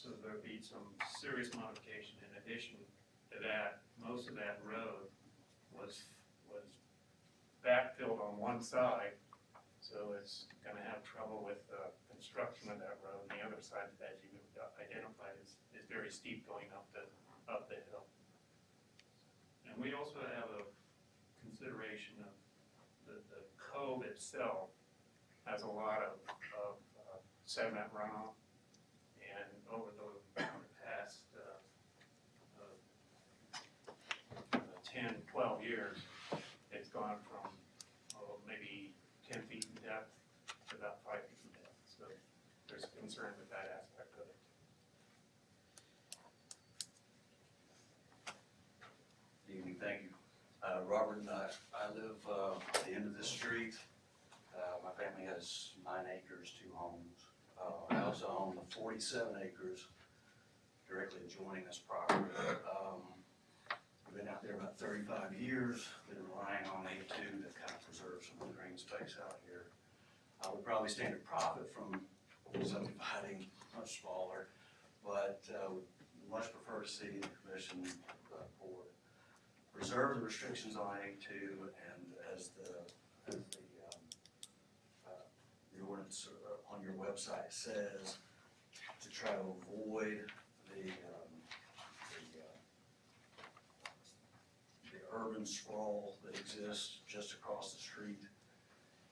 so there'd be some serious modification. In addition to that, most of that road was backfilled on one side, so it's gonna have trouble with construction of that road. And the other side, as you identified, is very steep going up the hill. And we also have a consideration of the cove itself has a lot of sediment runoff, and over the past 10, 12 years, it's gone from maybe 10 feet in depth to about 5 feet in depth. So there's concern with that aspect of it. Good evening, thank you. Robert and I live at the end of this street. My family has 9 acres, 2 homes. I also own the 47 acres directly adjoining this property. I've been out there about 35 years, been relying on A2 to kind of preserve some of the green space out here. I would probably stand to profit from subdividing much smaller, but would much prefer to see the commission board preserve the restrictions on A2, and as the ordinance on your website says, to try to avoid the urban sprawl that exists just across the street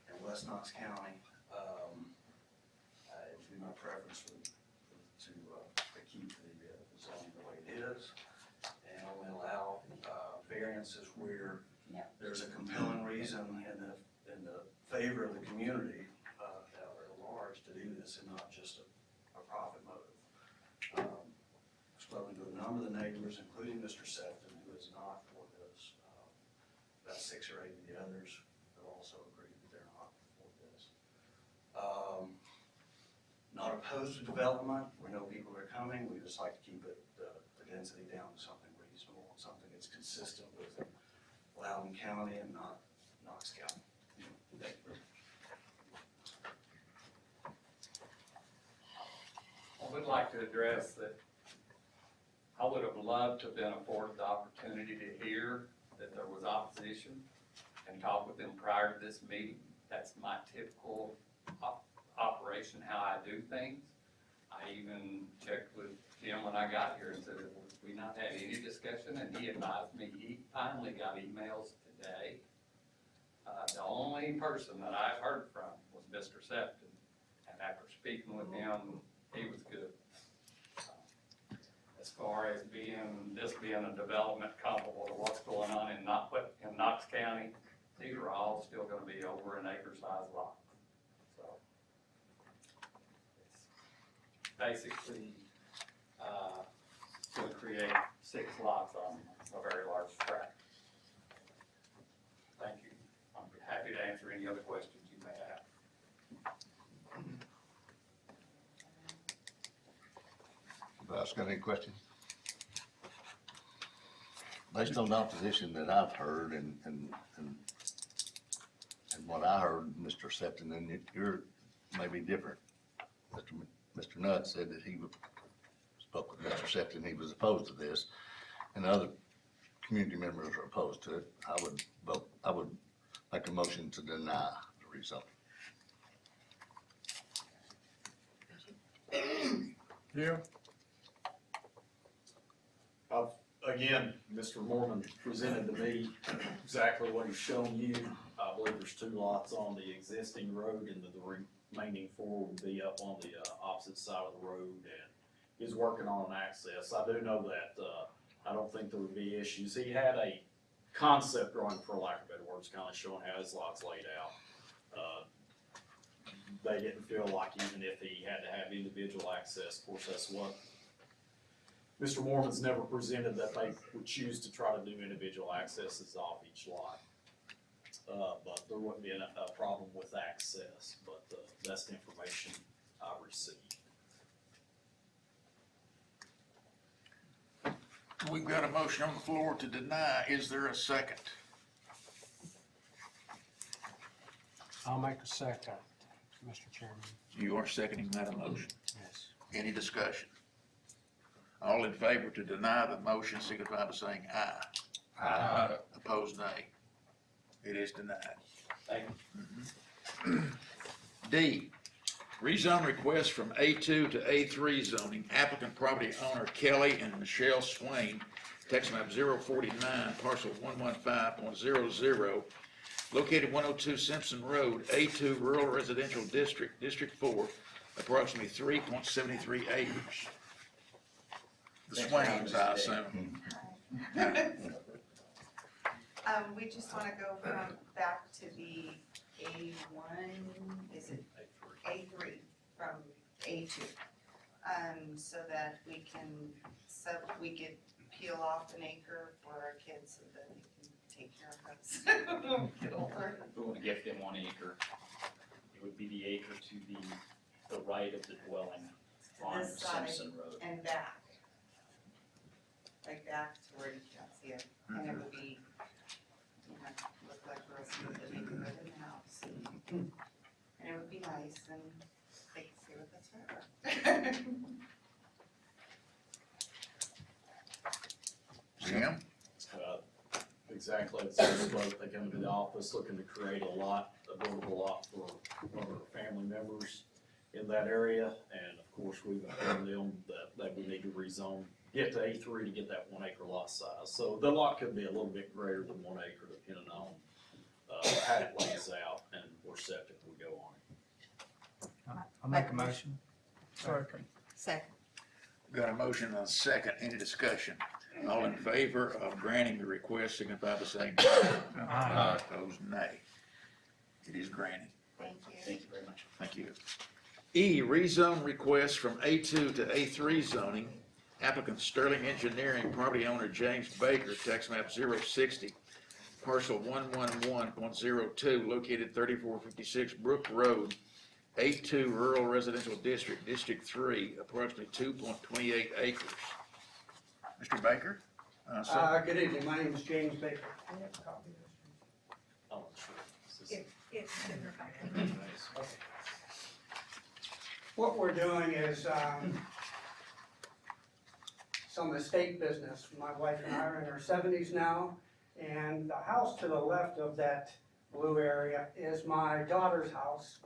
in West Knox County. It would be my preference to keep the zoning the way it is, and only allow variances where there's a compelling reason in the favor of the community at large to do this, and not just a profit motive. I've spoken to a number of the neighbors, including Mr. Sefton, who is not for this. About 6 or 8 of the others have also agreed that they're not for this. Not opposed to development. We know people are coming. We just like to keep it the density down to something reasonable, something that's consistent with Loudon County and not Knox County. Thank you. I would like to address that I would have loved to have been afforded the opportunity to hear that there was opposition and talk with them prior to this meeting. That's my typical operation, how I do things. I even checked with Jim when I got here and said, we not had any discussion, and he advised me he finally got emails today. The only person that I've heard from was Mr. Sefton, and after speaking with him, he was good. As far as this being a development comparable to what's going on in Knox County, these are all still going to be over an acre-sized lot. So it's basically going to create 6 lots on a very large tract. Thank you. I'm happy to answer any other questions you may have. Ask any questions? Based on the opposition that I've heard and what I heard, Mr. Sefton, and you're maybe different. Mr. Nutt said that he spoke with Mr. Sefton, he was opposed to this, and other community members are opposed to it. I would make a motion to deny the result. Yeah. Again, Mr. Mormon presented to me exactly what he's shown you. I believe there's 2 lots on the existing road, and the remaining 4 would be up on the opposite side of the road, and he's working on an access. I do know that I don't think there would be issues. He had a concept drawing, for lack of better words, kind of showing how his lot's laid out. They didn't feel like even if he had to have individual access, of course that's what Mr. Mormon's never presented, that they would choose to try to do individual accesses off each lot. But there wouldn't be a problem with access, but that's the information I received. We've got a motion on the floor to deny. Is there a second? I'll make a second, Mr. Chairman. You are seconding that motion. Yes. Any discussion? All in favor to deny the motion, signify by saying aye. Opposed, nay. It is denied. Thank you. D, rezone request from A2 to A3 zoning, applicant property owner Kelly and Michelle Swain, tax map 049, parcel 115.00, located 102 Simpson Road, A2 Rural Residential District, District 4, approximately 3.73 acres. The Swains, I assume. We just wanna go from back to the A1, is it A3 from A2? So that we could peel off an acre for our kids so that they can take care of us. Get older. We want to gift them 1 acre. It would be the acre to the right of the dwelling on This side Simpson Road. and back. Like back to where you can't see it, and it would be, look like the rest of the neighborhood in the house. And it would be nice and they could stay with us forever. Jim? Exactly, it's their spoke, they come to the office looking to create a buildable lot for one of our family members in that area, and of course, we've informed them that we need to rezone, get to A3 to get that 1 acre lot size. So the lot could be a little bit greater than 1 acre depending on, how it lays out and where septic would go on it. I'll make a motion. Second. Second. Got a motion and a second, any discussion? All in favor of granting the request, signify by saying aye. Opposed, nay. It is granted. Thank you. Thank you very much. Thank you. E, rezone request from A2 to A3 zoning, applicant Sterling Engineering, property owner James Baker, tax map 060, parcel 111.02, located 3456 Brook Road, A2 Rural Residential District, District 3, approximately 2.28 acres. Mr. Baker? Sir? Good evening, my name is James Baker. I'm not sure. It's in your packet. What we're doing is some estate business. My wife and I are in our 70s now, and the house to the left of that blue area is my daughter's house,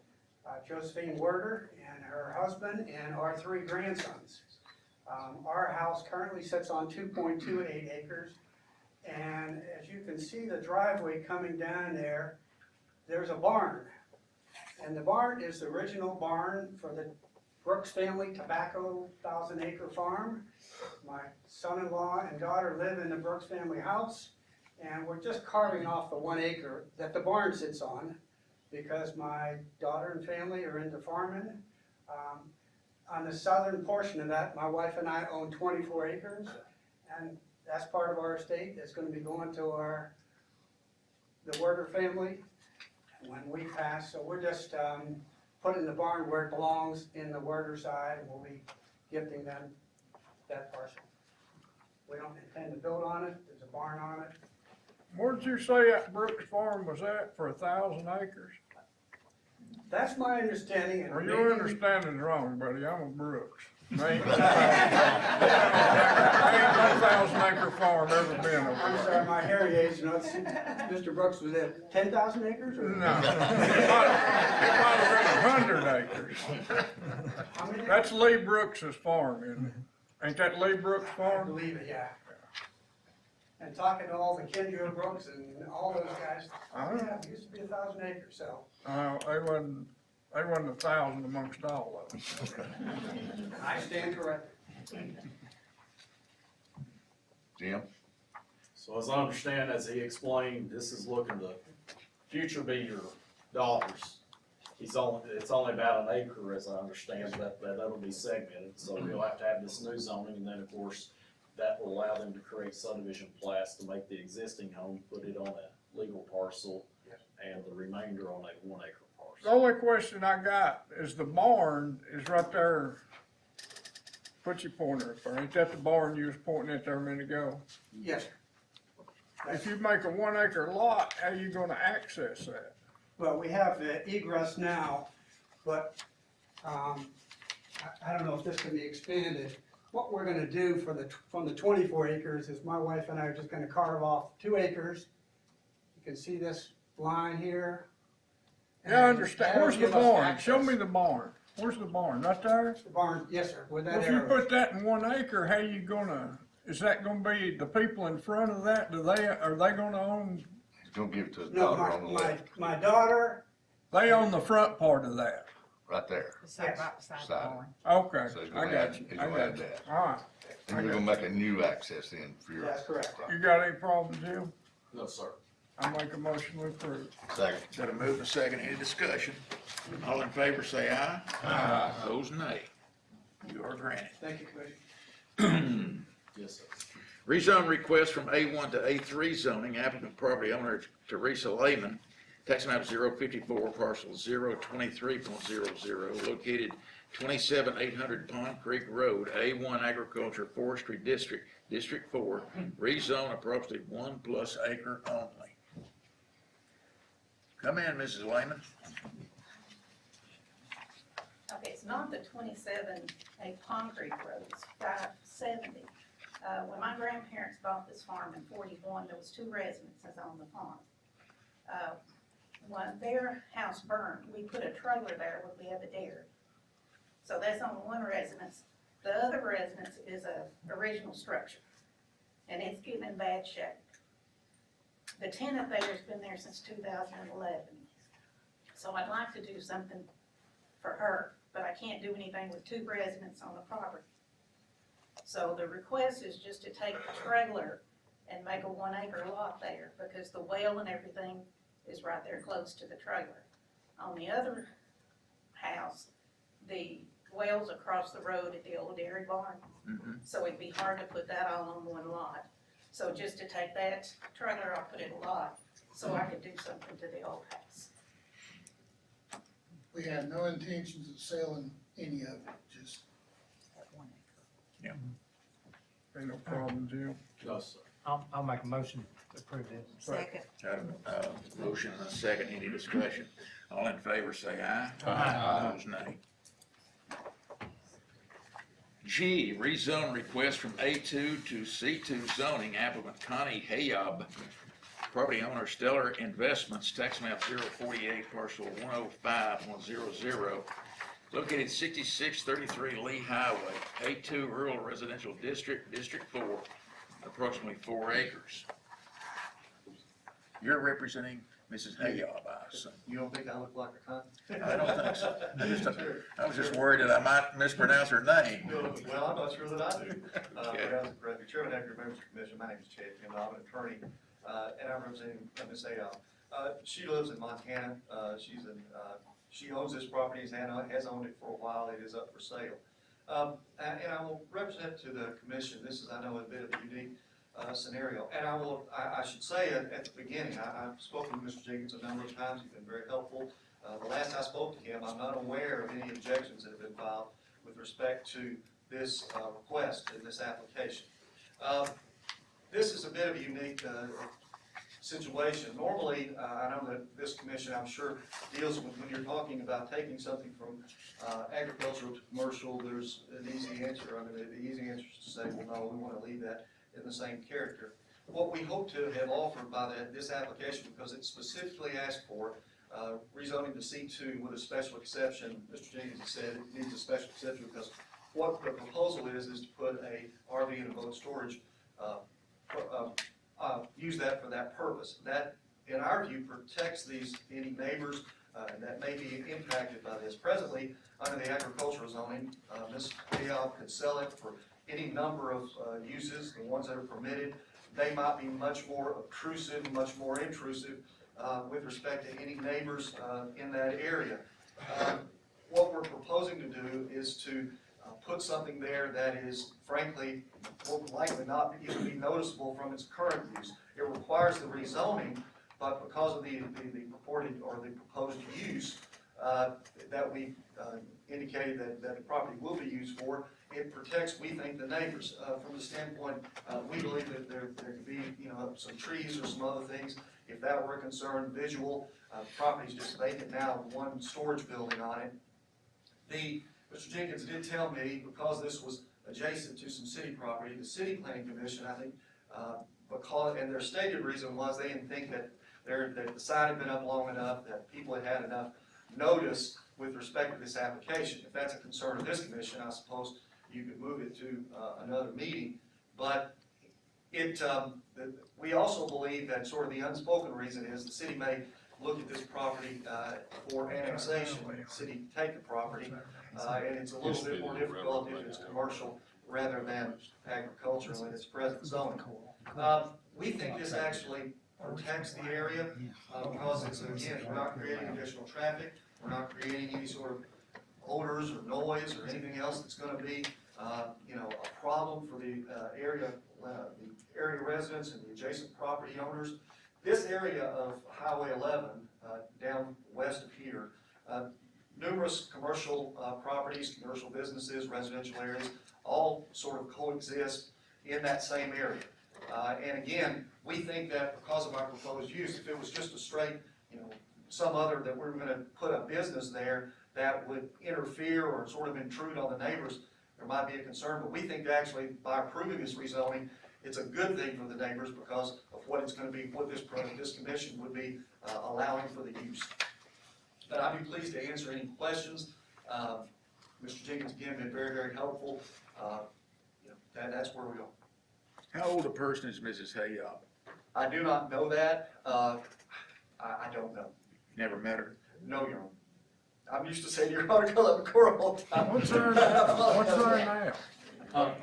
Josephine Werder, and her husband, and our 3 grandsons. Our house currently sits on 2.28 acres, and as you can see the driveway coming down there, there's a barn. And the barn is the original barn for the Brooks family tobacco 1,000-acre farm. My son-in-law and daughter live in the Brooks family house, and we're just carving off the 1 acre that the barn sits on because my daughter and family are into farming. On the southern portion of that, my wife and I own 24 acres, and that's part of our estate. It's going to be going to the Werder family when we pass. So we're just putting the barn where it belongs in the Werder side, and we'll be gifting them that parcel. We don't intend to build on it. There's a barn on it. Where'd you say that Brooks Farm was at for 1,000 acres? That's my understanding. And Well, maybe- your understanding's wrong, buddy, I'm a Brooks. Ain't no 1,000-acre farm ever been over I'm there. sorry, my hearing aids, Mr. Brooks was at 10,000 acres? Or? No, it might have been 100 acres. How many? That's Lee Brooks's farm, isn't it? Ain't that Lee Brooks' I farm? believe it, yeah. And talking to all the Kendra Brooks and all those guys, yeah, it used to be 1,000 acres, so. They wasn't 1,000 amongst all of them. I stand corrected. Jim? So as I understand, as he explained, this is looking to future be your daughter's. It's only about 1 acre, as I understand, that'll be segmented, so we'll have to have this new zoning, and then, of course, that will allow them to create subdivision plats to make the existing home, put it on a legal parcel, and the remainder on a 1 acre The parcel. only question I got is the barn is right there. Put your pointer up there. Ain't that the barn you was pointing at there a minute ago? Yes, sir. If you make a 1 acre lot, how you gonna access that? Well, we have egress now, but I don't know if this can be expanded. what we're gonna do for from the 24 acres is my wife and I are just gonna carve off 2 acres. You can see this line here. Yeah, I and understand. that'll Where's the give us barn? Show access. me the barn. Where's the barn? Right there? The barn, yes, sir, with Well, that if you arrow. put that in 1 acre, how you gonna, is that gonna be the people in front of that? Are they gonna own, He's gonna give it to his No, daughter on the left, my daughter, they own the front part of that? right there. yes, Right beside the Side. barn. Okay, So he's I gonna got add- you, he's I gonna got add you. that. All right, And you're gonna make a new access in for your. that's correct. you got any problems, Jim? No, sir. I make a motion to approve. Second. Got a move and a second, any discussion? All in favor, say aye. Aye. Those nay. You are granted. Thank you, Commissioner. Yes, sir. Rezone request from A1 to A3 zoning, applicant property owner Teresa Lehman, tax map 054, parcel 023.00, located 27800 Pond Creek Road, A1 Agriculture Forestry District, District 4, rezone approximately 1+ acre only. Come in, Mrs. Lehman. Okay, it's not the 27A Pond Creek Road, it's 570. When my grandparents bought this farm in 41, there was 2 residences on the farm. When their house burned, we put a trailer there where we have a dairy. So that's on 1 residence. The other residence is a original structure, and it's getting in bad shape. The tenant there has been there since 2011. So I'd like to do something for her, but I can't do anything with 2 residents on the property. So the request is just to take the trailer and make a 1 acre lot there, because the well and everything is right there close to the trailer. On the other house, the well's across the road at the old dairy barn, so it'd be hard to put that all on 1 lot. So just to take that trailer, I'll put it in a lot, so I could do something to the old house. We have no intentions of selling any of it, just. Ain't no problem, Jim. No, sir. I'll make a motion to approve this. Second. Got a motion and a second, any discussion? All in favor, say aye. Aye. Those nay. G, rezone request from A2 to C2 zoning, applicant Connie Hayab, property owner Stellar Investments, tax map 048, parcel 105.100, located 6633 Lee Highway, A2 Rural Residential District, District 4, approximately 4 acres. You're representing Mrs. Hayab, I assume. You don't think I look like a con? I don't think so. I was just worried that I might mispronounce her name. Well, I'm not sure that I do. Okay. But as the Chairman of your members of the commission, my name is Chad Kim, I'm an attorney, and I'm representing Ms. Ayala. She lives in Montana, she owns this property, has owned it for a while, it is up for sale. And I will represent to the commission, this is, I know, a bit of a unique scenario. And I should say at the beginning, I've spoken to Mr. Jenkins a number of times, he's been very helpful. The last I spoke to him, I'm not aware of any objections that have been filed with respect to this request in this application. This is a bit of a unique situation. Normally, I know that this commission, I'm sure, deals with when you're talking about taking something from agricultural to commercial, there's an easy answer. I mean, the easy answer is to say, well, no, we want to leave that in the same character. What we hope to have offered by this application, because it specifically asked for rezoning to C2 with a special exception, Mr. Jenkins has said it needs a special exception because what the proposal is to put a RV and a boat storage, use that for that purpose. That, in our view, protects any neighbors that may be impacted by this. Presently, under the agricultural zoning, Ms. Ayala could sell it for any number of uses, the ones that are permitted. They might be much more obtrusive, much more intrusive with respect to any neighbors in that area. What we're proposing to do is to put something there that is, frankly, will likely not even be noticeable from its current use. It requires the rezoning, but because of the purported or the proposed use that we indicated that the property will be used for, it protects, we think, the neighbors. From the standpoint, we believe that there could be, some trees or some other things. If that were a concern, visual, the property's just vacant now with one storage building on it. Mr. Jenkins did tell me, because this was adjacent to some city property. The city planning commission, I think, because, and their stated reason was they didn't think that the site had been up long enough, that people had had enough notice with respect to this application. If that's a concern of this commission, I suppose you could move it to another meeting. But we also believe that sort of the unspoken reason is the city may look at this property for annexation, the city take the property, and it's a little bit more difficult if it's commercial rather than agricultural in its present zoning. We think this actually protects the area because it's, again, we're not creating additional traffic, we're not creating any sort of odors or noise or anything else that's going to be, a problem for the area residents and the adjacent property owners. This area of Highway 11, down west of here, numerous commercial properties, commercial businesses, residential areas, all sort of coexist in that same area. And again, we think that because of our proposed use, if it was just a straight, some other that we're going to put a business there that would interfere or sort of intrude on the neighbors, there might be a concern. But we think that actually by approving this rezoning, it's a good thing for the neighbors because of what it's going to be, what this commission would be allowing for the use. But I'd be pleased to answer any questions. Mr. Jenkins, again, been very, very helpful. That's where we are. How old a person is Mrs. Hayop? I do not know that. I don't know. Never met her? No, Your Honor. I'm used to saying Your Honor, call up the court all the time. What's there now? What's there now?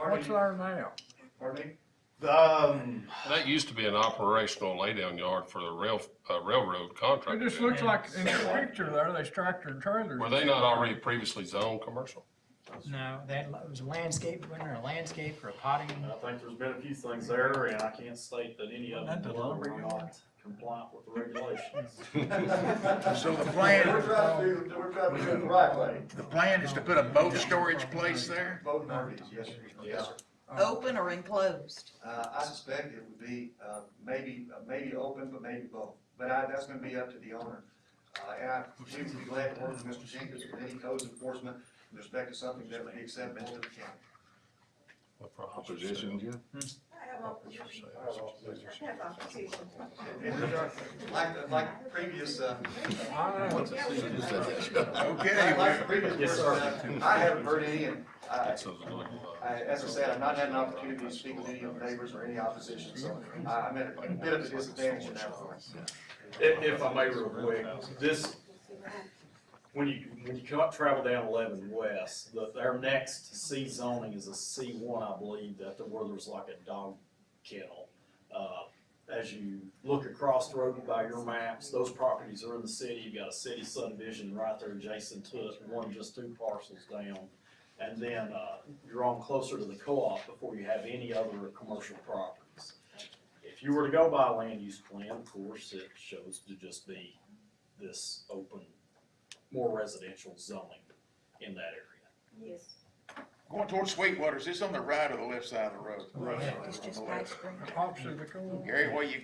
What's there now? Pardon me? That used to be an operational laydown yard for the railroad It contractor. just looks like in the picture there, there's tractor and trailers. Were they not already previously zoned commercial? No, that was a landscape, wasn't there a landscape or a potting? I think there's been a few things there, and I can't state that any of them were not compliant with the regulations. So the We're plan, trying to do it the right way. the plan is to put a boat storage place there? Both and RVs, yes, sir. Yes, sir. Open or enclosed? I suspect it would be, maybe open, but maybe both. But that's gonna be up to the owner. And we would be glad to work with Mr. Jenkins with any codes enforcement with respect to something that would be acceptable to the county. Opposition, Jim? I have opposition. I have opposition. Like previous, Okay, like the previous person, I haven't heard any, and as I said, I've not had an opportunity to speak with any of the neighbors or any opposition, so I'm at a bit of a disadvantage in that regard. If I may real quick, when you travel down 11 west, our next C zoning is a C1, I believe, where there's like a dog kennel. As you look across the road by your maps, those properties are in the city. You've got a city subdivision right there adjacent to it, one just 2 parcels down. And then you're on closer to the co-op before you have any other commercial properties. If you were to go by a land use plan, of course, it shows to just be this open, more residential zoning in that area. Yes. going towards Sweetwater, is this on the right or the left side of the road? It's just past spring. Opposite of the co-op. Gary, where you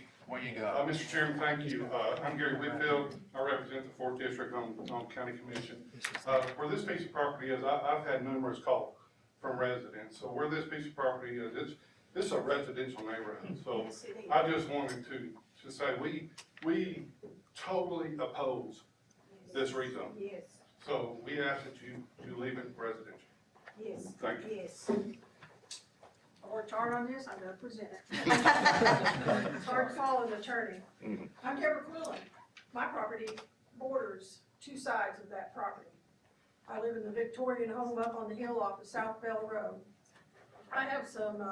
go? Mr. Chairman, thank you. I'm Gary Whitfield. I represent the 4th District on County Commission. Where this piece of property is, I've had numerous calls from residents. So where this piece of property is, it's a residential neighborhood. So I just wanted to say we totally oppose this rezone. Yes, So we ask that you leave it residential. yes. Thank you. Yes. I worked hard on this, I'm gonna present it. It's hard to follow an attorney. I'm Deborah Quillen. My property borders 2 sides of that property. I live in the Victorian home up on the hill off of South Bell Road. I have some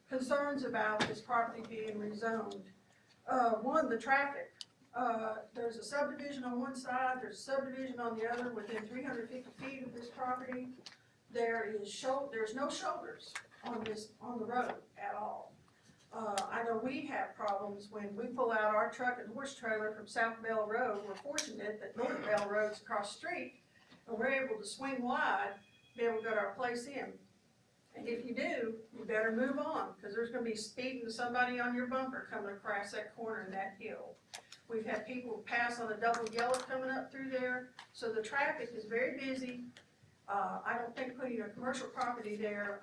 concerns about this property being rezoned. One, the traffic. There's a subdivision on one side, there's a subdivision on the other within 350 feet of this property. There's no shoulders on the road at all. I know we have problems when we pull out our truck and horse trailer from South Bell Road. We're fortunate that North Bell Road's across the street, and we're able to swing wide, be able to go to our place in. And if you do, you better move on, because there's gonna be speeding somebody on your bumper coming across that corner in that hill. We've had people pass on a double yellow coming up through there, so the traffic is very busy. I don't think putting a commercial property there,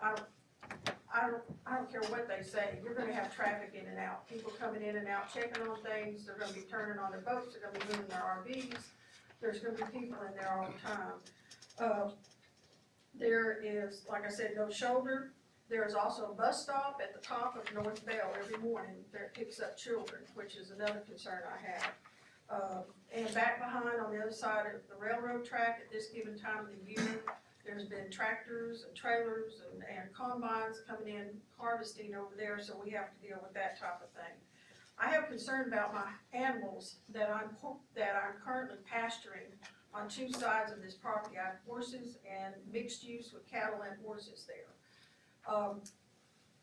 I don't care what they say, you're gonna have traffic in and out, people coming in and out, checking on things, they're gonna be turning on their boats, they're gonna be moving their RVs, there's gonna be people in there all the time. There is, like I said, no shoulder, there is also a bus stop at the top of North Bell every morning that picks up children, which is another concern I have. And back behind on the other side of the railroad track at this given time of the year, there's been tractors and trailers and combines coming in harvesting over there, so we have to deal with that type of thing. I have concern about my animals that I'm currently pasturing on two sides of this property. I have horses and mixed use with cattle and horses there.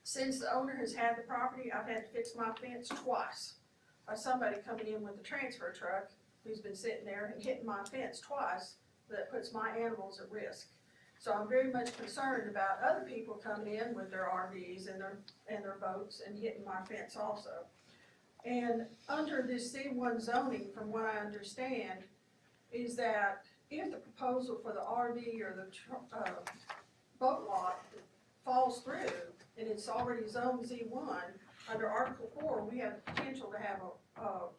Since the owner has had the property, I've had to fix my fence twice by somebody coming in with a transfer truck who's been sitting there and hitting my fence twice. That puts my animals at risk. So I'm very much concerned about other people coming in with their RVs and their boats and hitting my fence also. And under this C1 zoning, from what I understand, is that if the proposal for the RV or the boat lot falls through and it's already zoned Z1, under Article 4, we have the potential to have a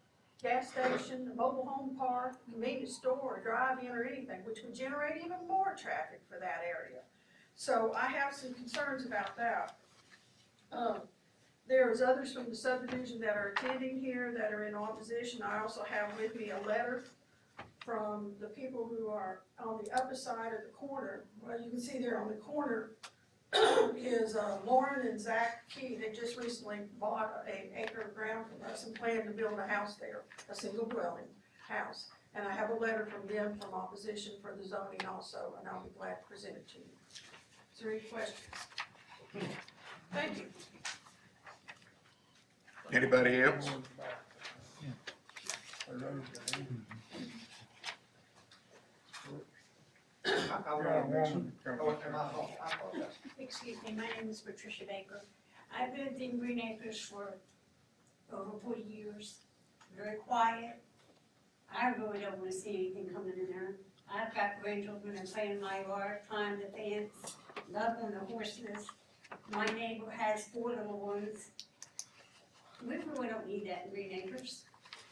gas station, a mobile home park, convenience store, a drive-in or anything, which would generate even more traffic for that area. So I have some concerns about that. There's others from the subdivision that are attending here that are in opposition. I also have with me a letter from the people who are on the upper side of the corner. Well, you can see there on the corner is Lauren and Zach Key. They just recently bought an acre of ground from us and plan to build a house there, a single dwelling house. And I have a letter from them from opposition for the zoning also, and I'll be glad to present it to you. Is there any questions? Thank you. Anybody else? I want to mention, Excuse me, my name is Patricia Baker. I've lived in Green Acres for over 40 years, very quiet. I really don't want to see anything coming in there. I've got grandchildren that play in my yard, climb the fence, love on the horses. My neighbor has 4 little ones. We really don't need that in Green Acres.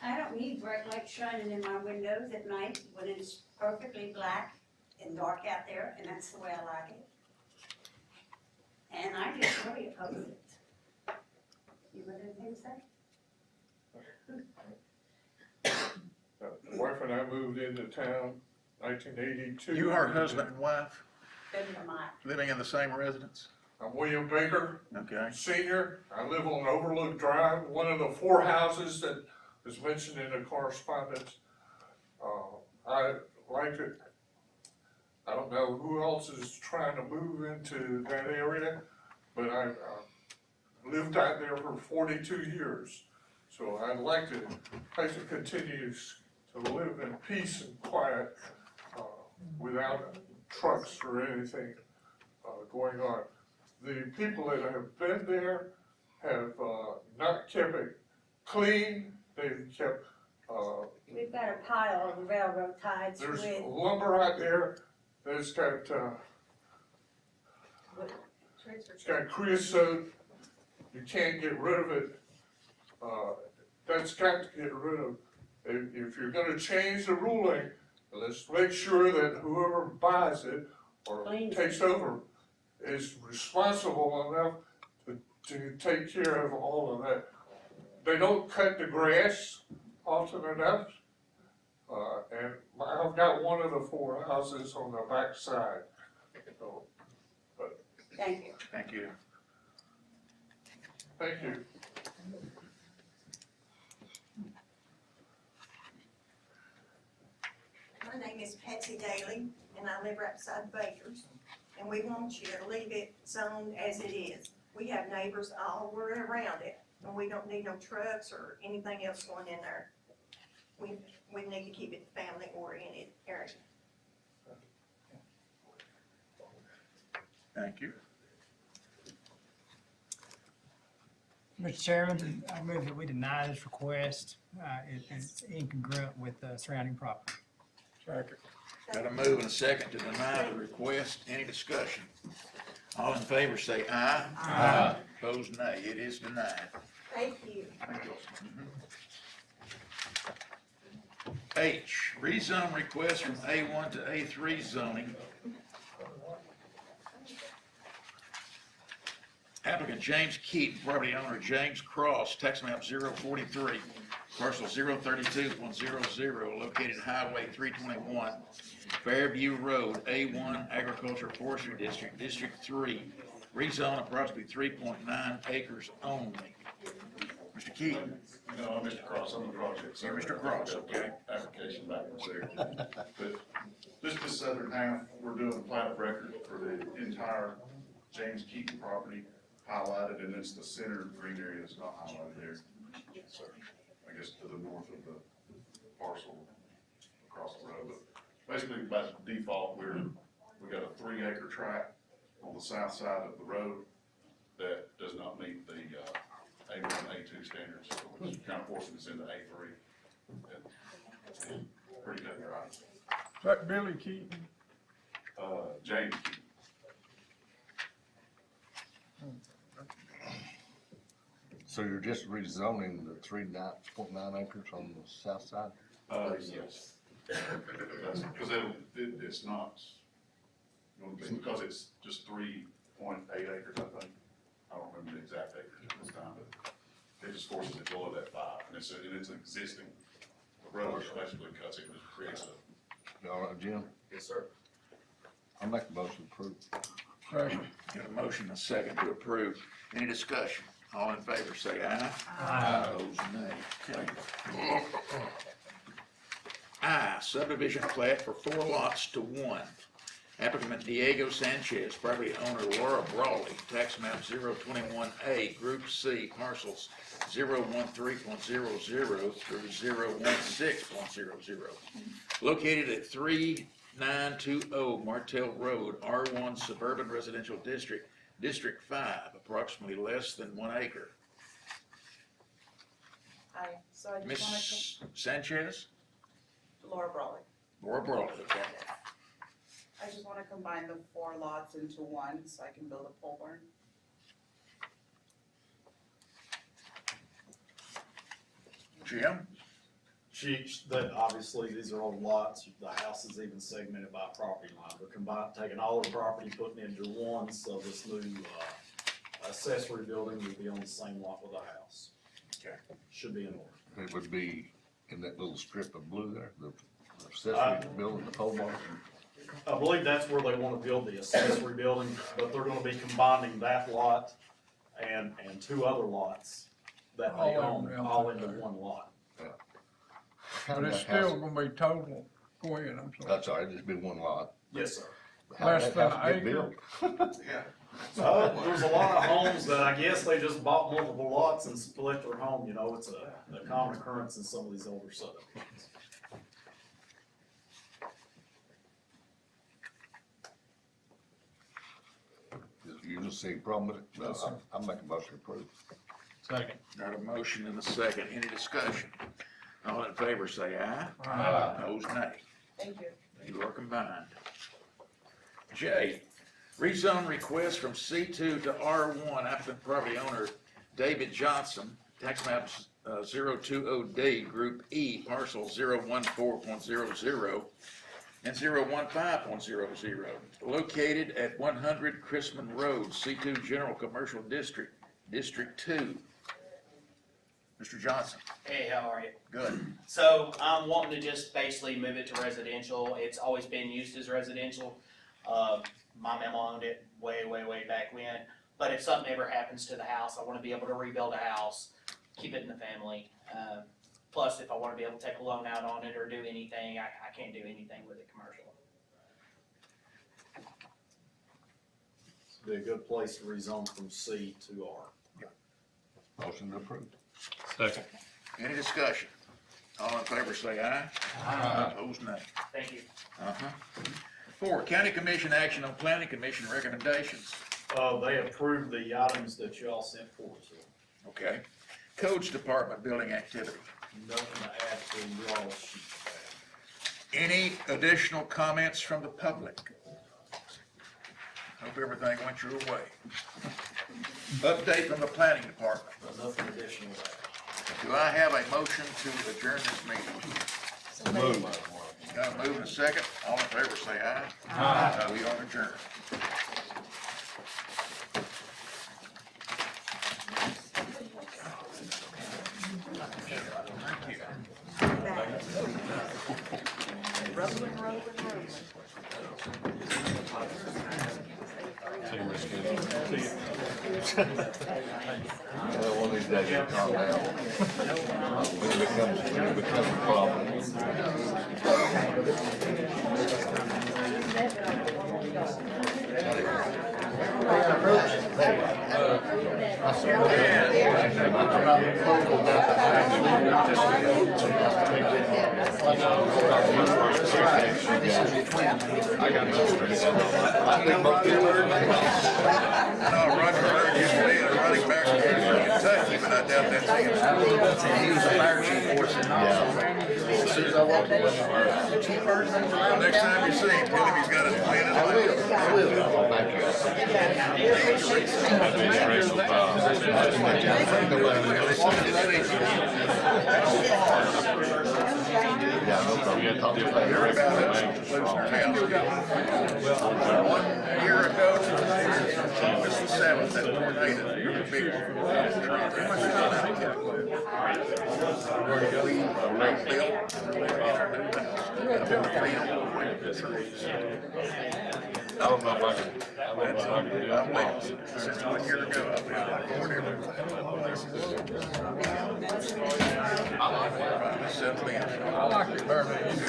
I don't need bright lights shining in my windows at night when it's perfectly black and dark out there, and that's the way I like it. And I just really oppose it. You got anything to say? My wife and I moved into town 1982. You are husband and wife, Better than mine. living in the same residence? I'm William Baker, Okay. Senior. I live on Overlook Drive, one of the 4 houses that is mentioned in the correspondence. I like it. I don't know who else is trying to move into that area, but I lived out there for 42 years. So I'd like to continue to live in peace and quiet without trucks or anything going on. The people that have been there have not kept it clean. They've kept We've got a pile of railroad ties there's with, lumber out there that's got it's got creosote. You can't get rid of it. That's got to get rid of. If you're gonna change the ruling, let's make sure that whoever buys it or takes over is responsible enough to take care of all of that. They don't cut the grass often enough. And I've got one of the 4 houses on the back side. So, but thank you. Thank you. thank you. My name is Patsy Daly, and I live right beside Baker's, and we want you to leave it zoned as it is. We have neighbors all around it, and we don't need no trucks or anything else going in there. We need to keep it family-oriented area. Thank you. Mr. Chairman, I move that we deny this request. It's incongruent with surrounding property. Second. Got a move and a second to deny the request. Any discussion? All in favor say aye. Aye. Opposed, nay. It is denied. Thank you. Thank you. H, rezone request from A1 to A3 zoning. Applicant James Keaton, property owner James Cross, tax map 043, parcel 032.00, located Highway 321, Fairview Road, A1 Agriculture Forestry District, District 3, rezone approximately 3.9 acres only. Mr. Keaton? No, I'm Mr. Cross, I'm the project. You're Mr. Cross, okay. Application backwards there. But this southern half, we're doing a plat of record for the entire James Keaton property highlighted, and it's the center green area that's not highlighted there. So I guess to the north of the parcel across the road. But basically by default, we got a 3-acre tract on the south side of the road that does not meet the A1, A2 standards, so it's kind of forcing us into A3. And pretty cut and dry. Is that Billy Keaton? James Keaton. So you're just rezoning the 3.9 acres on the south side? Yes. Because it's not, because it's just 3.8 acres, I think. I don't remember the exact acres at this time, but it just forces it below that 5, and it's an existing road, which basically cuts it, and creates a. All right, Jim? Yes, sir. I'll make the motion to approve. Second. Got a motion and a second to approve. Any discussion? All in favor say aye. Aye. Opposed, nay. Okay. I, subdivision plat for 4 lots to 1. Applicant Diego Sanchez, property owner Laura Brawley, tax map 021A, Group C, parcels 013.00 through 016.00. Located at 3920 Martell Road, R1 Suburban Residential District, District 5, approximately less than 1 acre. Hi, so I just Ms. Sanchez? Laura Brawley. Laura Brawley, okay. I just wanna combine the 4 lots into one so I can build a pole barn. Jim? That obviously, these are old lots, the house is even segmented by property line. We're taking all the property, putting it into one, so this new, accessory building will be on the same lot with the house. Okay. Should be in order. It would be in that little strip of blue there, the accessory building, the pole barn. I believe that's where they wanna build the accessory building, but they're gonna be combining that lot and 2 other lots that they own, all into one lot. But it's still gonna be total, go ahead, I'm sorry. That's all right, just be 1 lot. Yes, sir. Less than How'd that an get acre? built? Yeah. There's a lot of homes that I guess they just bought multiple lots and split their home, it's a common occurrence in some of these older subdivisions. You don't see a problem with it? No, I'll make a motion to approve. Second. Got a motion and a second. Any discussion? All in favor say aye. Aye. Opposed, nay. Thank you. You are combined. J, rezone request from C2 to R1, applicant property owner David Johnson, tax map 020D, Group E, parcel 014.00 and 015.00, located at 100 Chrisman Road, C2 General Commercial District, District 2. Mr. Johnson. Hey, how are you? Good. So I'm wanting to just basically move it to residential. It's always been used as residential. My mama owned it way back when. But if something ever happens to the house, I want to be able to rebuild a house, keep it in the family. Plus, if I want to be able to take a loan out on it or do anything, I can't do anything with it commercial. Be a good place to rezone from C to R. Motion to approve. Second. Any discussion? All in favor say aye. Aye. Opposed, nay. Thank you. 4, County Commission action on Planning Commission recommendations. They approved the items that y'all sent forward to them. Okay. Codes Department building activity. Nothing to add to y'all's sheet. Any additional comments from the public? Hope everything went your way. Update from the planning department. Nothing additional there. Do I have a motion to adjourn this meeting? Move. Got a move and a second. All in favor, say aye. Aye. We are adjourned. Well, one of these days it'll calm down. When it becomes a problem. I know Roger Bird used to be a running back in Kentucky, but I doubt that's him. He was a fire chief for us in As soon as I walked in, Well, next time you see him, tell him he's got a plan in mind. I will. Thank Yeah, no problem. Talk to you later. Heard about us losing our house. Well, 1 year ago, August the 7th, that tornado, there was a big I don't know if I can do it. Since 1 year ago, I've been like whatever. Settle in. I like it better than you do.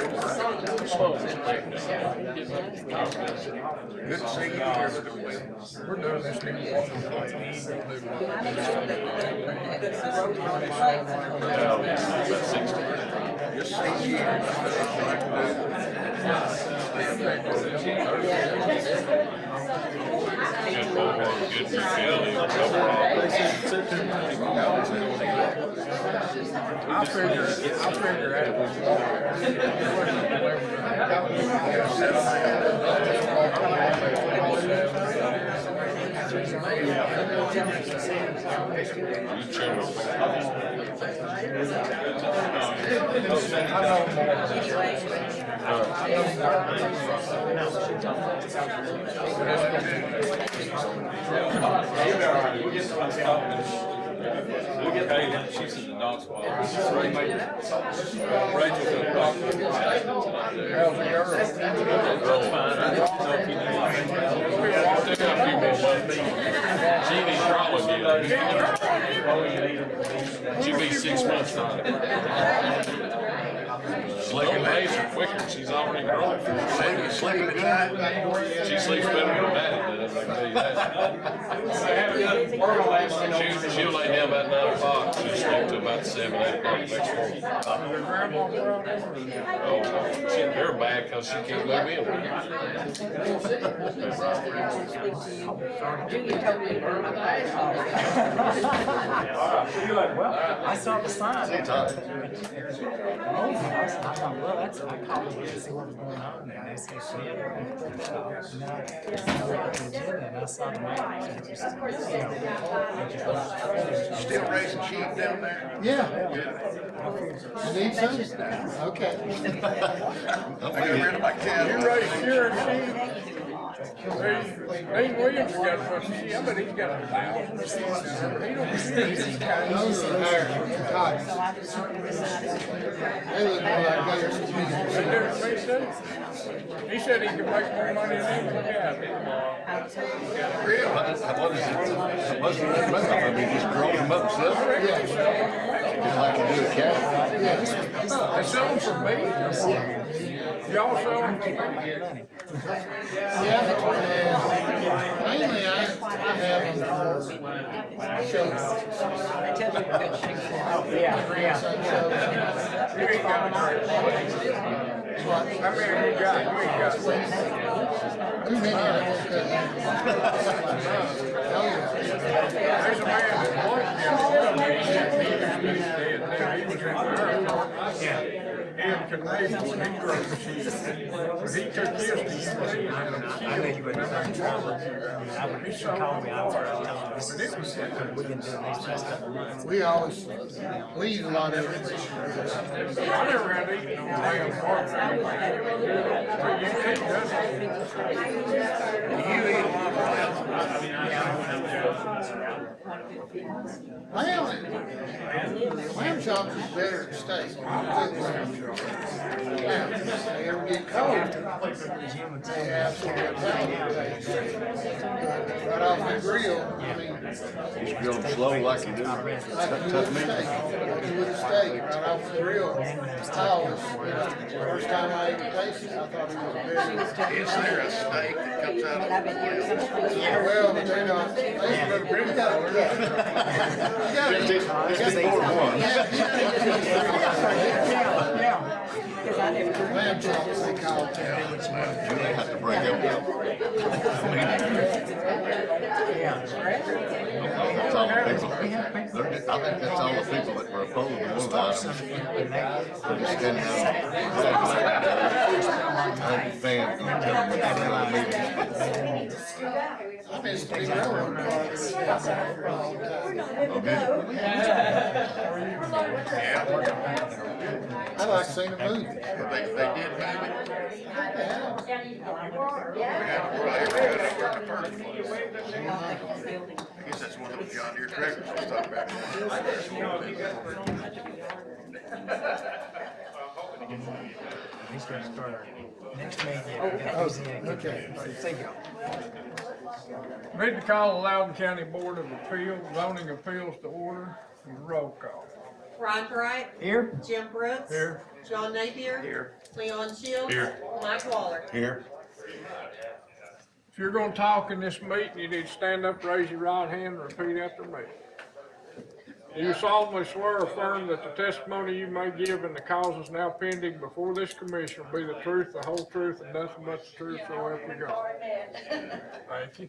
Good to see you here. We're doing this thing. Just 6 years. I'll figure it We'll get paid. She's in the dog squad. Rachel's in the dog squad. Jeannie's probably she'll be 6 months now. Slicker days are quicker. She's already grown. Sleeping at night. She sleeps better than Daddy does, I can tell you that. She'll lay down about 9 o'clock. She'll sleep till about 7, 8 o'clock the next morning. Oh, they're bad because she can't move in. I saw the sign. See you, Todd. I thought, well, that's, I called them to see what was going on, and they said, shit. And I saw the man. Still raising sheep down there? Yeah. You need some? Okay. I got rid of my cattle. You raise deer and sheep? Dean Williams got a bunch of sheep. I bet he's got 1,000 sheep now. He don't see these guys. Those are American cotton. They look more like gators to me. They do it, they say. He said he could make more money than anyone got. Really? What is it? What's the rest of them? They just grow them up and sell them? Just like you do a cat. They sell them for meat. Y'all sell them for meat? Yeah, mainly I have them for shows. You ain't got a how many you got? You ain't got Too many I won't cut. There's a man that worked down there. He was in America. He a neighbor when he grew up, but he took his to UT and had a I knew you wouldn't have trouble. I would, He she called me, I was sold telling it, but it was, we've been doing these last couple of months. We always, we use a lot of it. I never had eaten on lamb pork. But UT does Lamb chops is better than steak. Lamb, they ever get cold. They absolutely right off the grill, I mean. Just grill them slow like you do. Like you would a steak, like you would a steak, right off the grill. First time I ever tasted it, I thought it was better. Is there a steak that comes out of the Yeah, well, but they don't, they go to grill it. Lamb chops, they call it. You may have to break up. That's all the people, I think that's all the people that were opposed to one of the items. They're just standing out. Fans gonna tell them at the meeting. I missed the big railroad I like seeing a movie. But they did have it. I guess that's one of those John Deere tractors I was talking about. He's gonna start our next meeting. Okay. Thank you. Ready to call the Loudon County Board of Appeals, zoning appeals to order, and roll call. Ron Bright. Here? Jim Brooks. Here. John Napier. Here. Leon Shields. Here. Mike Waller. Here. If you're gonna talk in this meeting, you need to stand up, raise your right hand, and repeat after me. You solemnly swear or affirm that the testimony you may give in the causes now pending before this commission will be the truth, the whole truth, and nothing but the truth, so help you God. Thank you.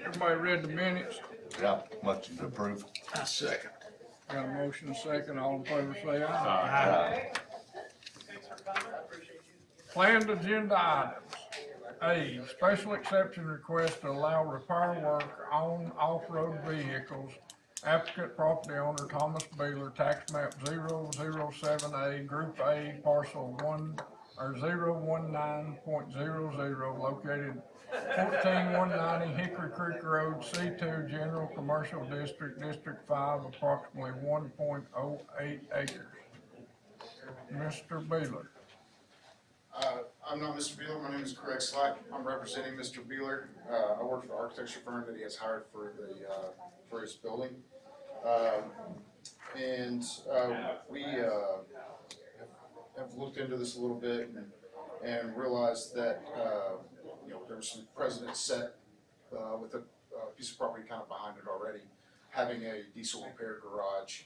Everybody read the minutes? Yeah, motion to approve. I second. Got a motion and a second, all in favor say aye. Aye. Planned agenda items. A, special exception request to allow repair work on off-road vehicles. Applicant property owner Thomas Beeler, tax map 007A, Group A, parcel 019.00, located 14190 Hickory Creek Road, C2, General Commercial District, District 5, approximately 1.08 acres. Mr. Beeler. I'm not Mr. Beeler, my name is Craig Slack, I'm representing Mr. Beeler. I work for the architecture firm that he has hired for for his building. We have looked into this a little bit and realized that, there was some precedent set, with a piece of property kind of behind it already, having a diesel repair garage.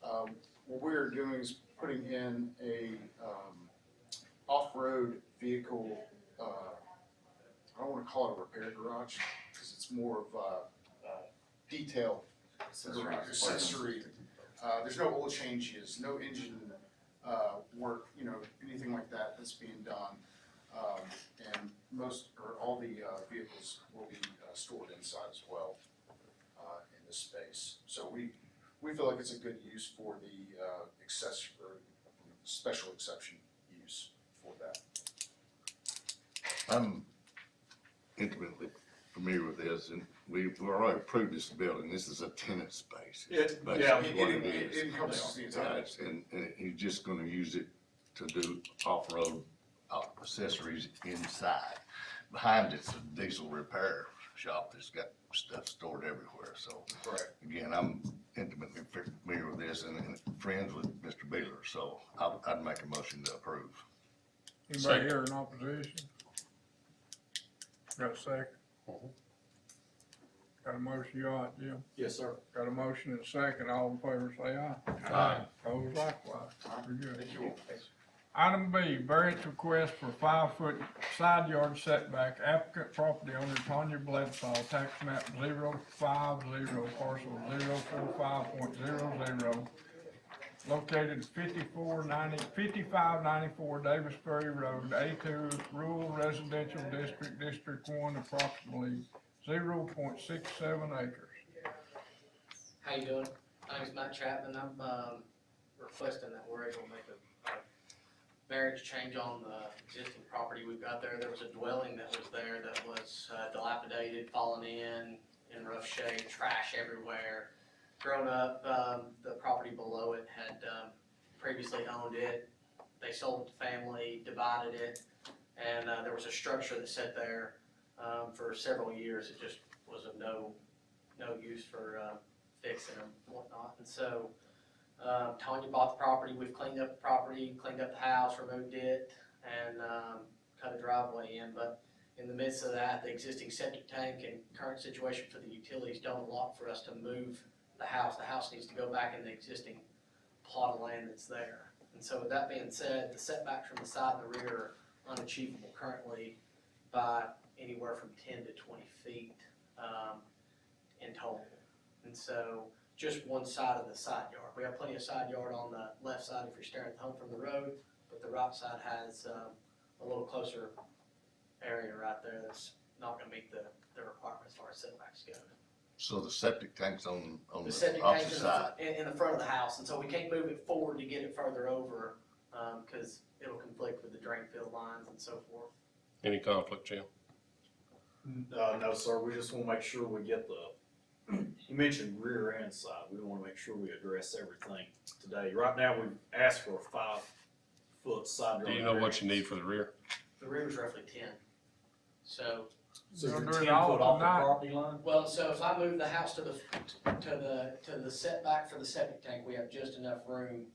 What we're doing is putting in a, off-road vehicle, I don't wanna call it a repair garage, because it's more of a detail accessory. There's no oil changes, no engine, work, anything like that that's being done. And all the vehicles will be stored inside as well, in this space. So we feel like it's a good use for the accessory, or special exception use for that. I'm intimately familiar with this, and we've already approved this building. This is a tenant space. It's basically what it is. It encompasses the entire. Yeah, and he's just gonna use it to do off-road accessories inside. Behind it's a diesel repair shop that's got stuff stored everywhere, so. Correct. Again, I'm intimately familiar with this and friends with Mr. Beeler, so I'd make a motion to approve. Anybody here in opposition? Got a second? Got a motion, you all right, Jim? Yes, sir. Got a motion and a second, all in favor say aye. Aye. Opposed likewise. Very good. Item B, variance request for 5-foot side yard setback. Applicant property owner Tanya Bledsoe, tax map 050, parcel 045.00, located 5594 Davis Ferry Road, A2 Rural Residential District, District 1, approximately 0.67 acres. How you doing? My name's Matt Chapman. I'm requesting that we're able to make a marriage change on the existing property we've got there. There was a dwelling that was there that was dilapidated, fallen in rough shape, trash everywhere. Grown up, the property below it had previously owned it. They sold it to family, divided it, and there was a structure that sat there for several years. It just was of no use for fixing and whatnot. And so Tanya bought the property. We've cleaned up the property, cleaned up the house, removed it, and cut a driveway in. But in the midst of that, the existing septic tank and current situation for the utilities don't allow for us to move the house. The house needs to go back in the existing plot of land that's there. And so with that being said, the setbacks from the side and the rear are unachievable currently by anywhere from 10 to 20 feet in total. And so just one side of the side yard. We have plenty of side yard on the left side if you're staring at the home from the road, but the right side has a little closer area right there that's not gonna meet the requirements as far as setbacks go. So the septic tank's on The the septic opposite tank's side? in the front of the house, and so we can't move it forward to get it further over, cause it'll conflict with the drain field lines and so forth. Any conflict, Jim? No, sir, we just wanna make sure we get you mentioned rear and side, we wanna make sure we address everything today. Right now, we've asked for a 5-foot side yard. Do you know what you need for the rear? The rear's roughly 10, so. So you're You'll 10 do foot it all off the tonight. property line? Well, so if I move the house to the setback for the septic tank, we have just enough room.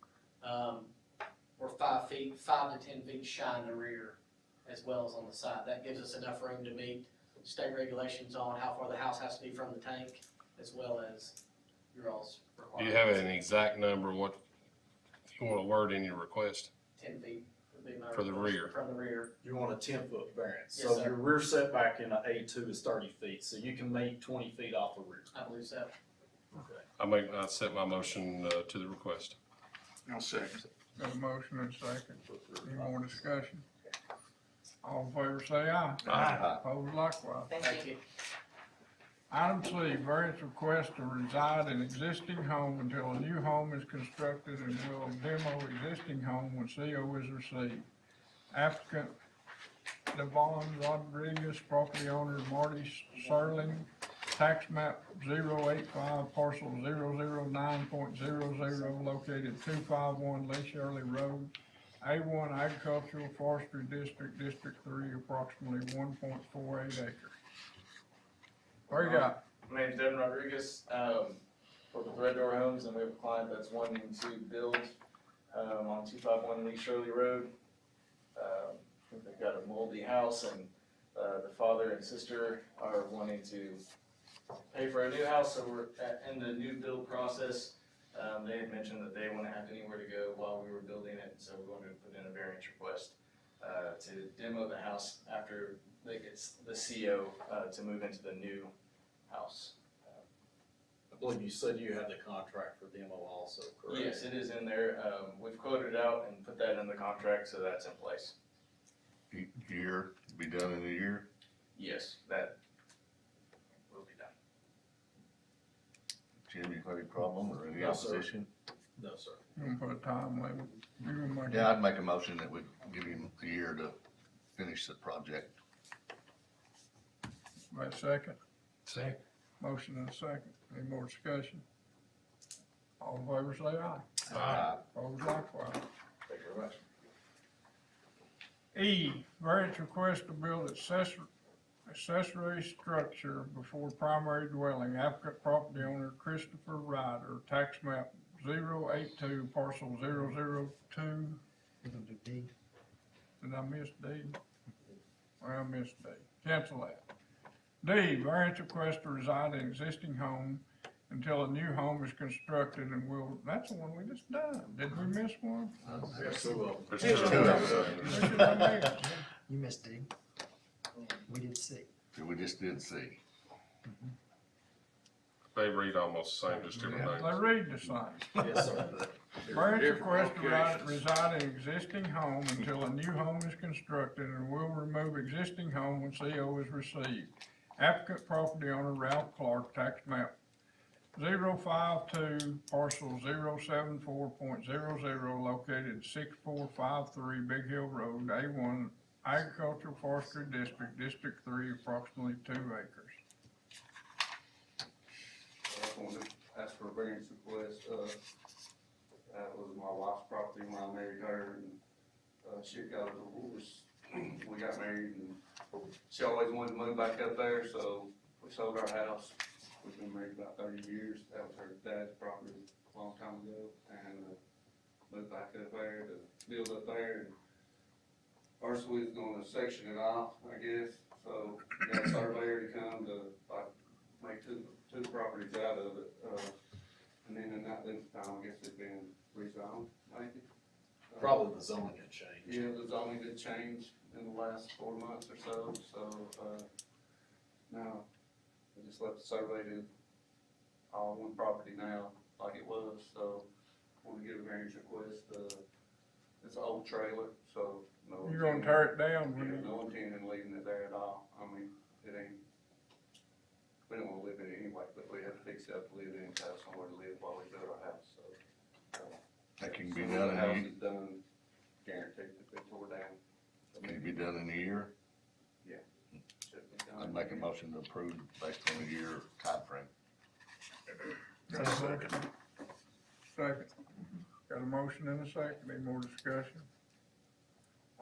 We're 5 to 10 feet shy in the rear as well as on the side. That gives us enough room to meet state regulations on how far the house has to be from the tank as well as your all's Do requirements. you have an exact number, what you want to word in your request 10 feet would be my for the request rear? from the rear. You want a 10-foot variance. Yes, So sir. your rear setback in a A2 is 30 feet, so you can make 20 feet off the rear. I believe so. I set my motion to the request. I'll second. Got a motion and a second. Any more discussion? All in favor say aye. Aye. Opposed likewise. Thank you. Item C, variance request to reside in existing home until a new home is constructed and will demo existing home when CO is received. Applicant Devon Rodriguez, property owner Marty Serling, tax map 085, parcel 009.00, located 251 Lee Shirley Road, A1 Agricultural Forestry District, District 3, approximately 1.48 acres. What you got? My name's Devin Rodriguez, work with Red Door Homes, and we have a client that's wanting to build, on 251 Lee Shirley Road. I think they've got a moldy house, and, the father and sister are wanting to pay for a new house, so we're in the new build process. They had mentioned that they wouldn't have anywhere to go while we were building it, so we're going to put in a variance request, to demo the house after they get the CO, to move into the new house. I believe you said you had the contract for demo also, correct? Yes, it is in there. We've quoted it out and put that in the contract, so that's in place. Year, be done in a year? Yes, that will be done. Jim, you have any problem or any No, sir. opposition? No, sir. You gonna put a time limit? You gonna make Yeah, I'd make a motion that we give him a year to finish the project. Wait a second. Second. Motion and a second. Any more discussion? All in favor say aye. Aye. Opposed likewise. Thank you very much. E, variance request to build accessory structure before primary dwelling. Applicant property owner Christopher Ryder, tax map 082, parcel 002. Did I miss D? Well, I missed D. Cancel that. D, variance request to reside in existing home until a new home is constructed and will, that's the one we just done. Did we miss one? Yes, we will. Who should I miss? You missed D. We did C. We just did C. They read almost the same, just different names. They read the same. Yes, sir. Variance different request to locations. reside in existing home until a new home is constructed and will remove existing home when CO is received. Applicant property owner Ralph Clark, tax map 052, parcel 074.00, located 6453 Big Hill Road, A1, Agricultural Forestry District, District 3, approximately 2 acres. I wanted to ask for a variance request, that was my wife's property when I married her, and, she had got a divorce. We got married, and she always wanted to move back up there, so we sold our house. We've been married about 30 years, that was her dad's property a long time ago, and, moved back up there to build up there. And first we was gonna section it off, I guess, so we got a surveyor to come to, like, make two properties out of it, and then in that time, I guess it's been rezoned, maybe. Probably the zoning had changed. Yeah, the zoning did change in the last 4 months or so, now, we just left the survey to all one property now, like it was, so, want to get a variance request, it's an old trailer, so. no You're gonna intent- tear it down when Yeah, you, no intent in leaving it there at all, I mean, it ain't, we don't wanna live in it anyway, but we have to fix it up to live in, to have somewhere to live while we build our house, so. That can be So done when in the a house year, is done, guaranteed to be tore down. can it be done in a year? Yeah. Should be done. I'd make a motion to approve based on a year timeframe. got a second? Second. Got a motion and a second, any more discussion?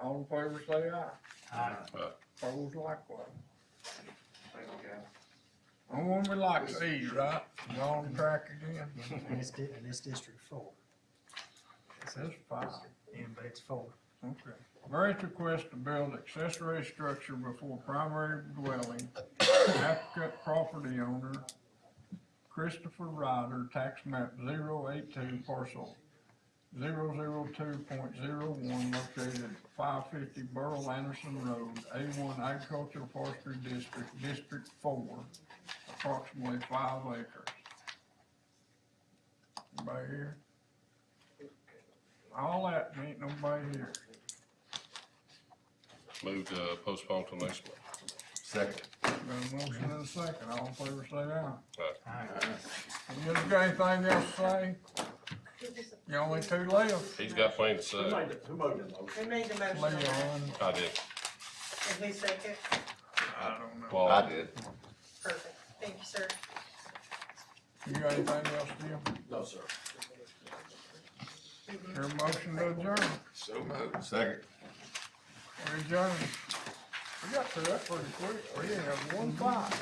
All in favor say aye. Aye. Opposed likewise. Thank you, guys. On one we like to eat, right? You on track again? And it's District 4. That's fine. Yeah, but it's 4. Okay. Variance request to build accessory structure before primary dwelling. Applicant property owner Christopher Ryder, tax map 082, parcel 002.01, located 550 Burl Anderson Road, A1 Agricultural Forestry District, District 4, approximately 5 acres. Anybody here? All that, ain't nobody here. Move to postpone till next month. Second. Got a motion and a second, all in favor say aye. Aye. You got anything else to say? You only two left. He's got plenty to say. Who made the motion? Who made the motion on that? Leon, I did. And who second? I don't know. Well, I did. Perfect, thank you, sir. You got anything else, Jim? No, sir. Your motion to adjourn. So moved. Second. We're adjourned. We got through that pretty quick. We didn't have one fight.